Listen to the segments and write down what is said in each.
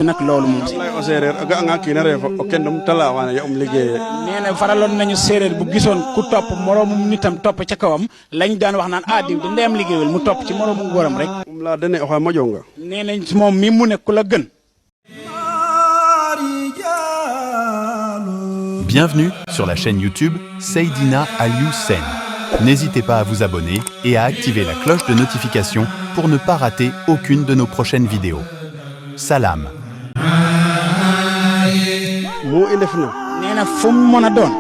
nak loolu moom wallahi o sereer aga nga ki na refa o kendum tala wana ya liggéey neena faraloon nañu séeréer bu gisoon ku topp moroomum nitam topp ca kawam lañ daan wax naan diw di ndeyam liggéeyul mu topp ci moroomum góoram rek la dene o xa mojonga neena moom mi mu ne ku la gën. Bienvenue sur la chaîne YouTube Seydina Aliou Sène. N'hésitez pas à vous abonner et à activer la cloche de notification pour ne pas rater aucune de nos prochaines vidéos. Salam. mu ilefna neena fu mu mën a doon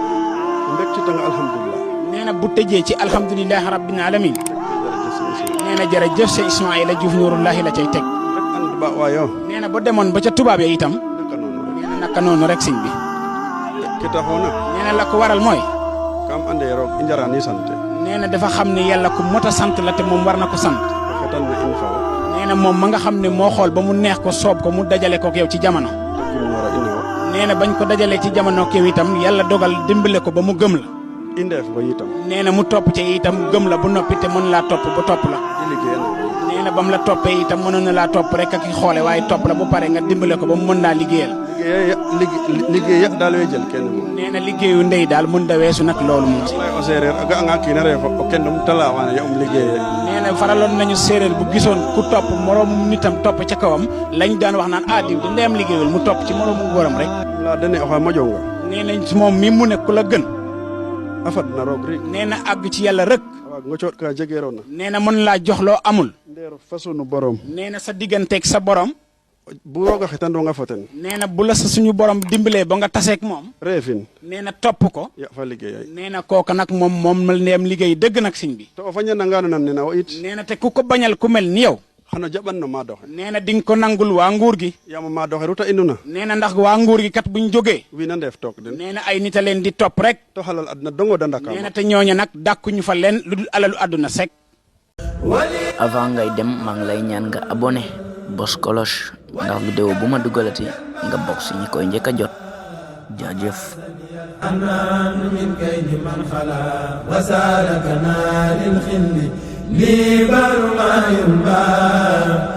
mbekti tanga alhamdulillah neena bu tëjee ci alhamdulillahi rabbil alamin neena jërëjëf Cheikh Ismaïla Diouf Nouroullahi la cay teg and ba wayo neena ba demoon ba ca tubaab ya itam neena naka noonu rek sëñ bi ki taxona neena la ko waral mooy kam ande roog i njarani sante neena dafa xam ne yàlla ku mot a sant la te moom war na ko sant fetan na in faw neena moom ma nga xam ne moo xool ba mu neex ko soob ko mu dajale ko yow ci jamono neena bañ ko dajalee ci jamono kew itam yàlla dogal dimbale ko ba mu gëm la indeef ba itam neena mu topp ci itam gëm la bu noppi te mën laa topp ba topp la neena bam la toppee itam mënoon na laa topp rek ak xoole waaye topp la bu pare nga dimbale ko ba mu mën laa liggéeyal liggéey yëpp daal way jël kenn moom neena liggéeyu ndey daal mën da weesu nag loolu moom wallahi o sereer aga nga ki na refa o kendum tala wana ya liggéey neena faraloon nañu séeréer bu gisoon ku topp moroomum nitam topp ca kawam lañ daan wax naan diw di ndeyam liggéeyul mu topp ci moroomum góoram rek la dene o xa mojonga neena moom mi mu ne ku la gën afat na roog rek neena àgg ci yàlla rek waaw nga coot ka jegeeroona neena mën laa jox loo amul ndeer fasunu borom neena sa digganteeg sa borom bu roog a xetandoo nga foten neena bu la sa suñu borom dimbalee ba nga taseeg moom reefin neena topp ko ya fa liggéey neena kooka nag moom la ndeem liggéey dëgg nag siñ bi to o fañana nga nan nena o it neena te ku ko bañal ku mel ni yow xana jaban no ma doxe neena di nga ko nangul waa nguur gi yama ma doxe ruta induna neena ndax waa nguur gi kat buñ jógee wi na ndeef toog den neena ay nit a leen di topp rek to xalal adna dongo da ndaka neena te ñooña nag dàkkuñu fa leen lu dul alalu àdduna sek avant ngay dem maa ngi lay ñaan nga abonné bos cloche ndax vidéo bu ma dugalati nga bokk si ñi koy njëkk a jot jaajëf من كيد من خلا وسالك نار الخل لي بر ما ينبغي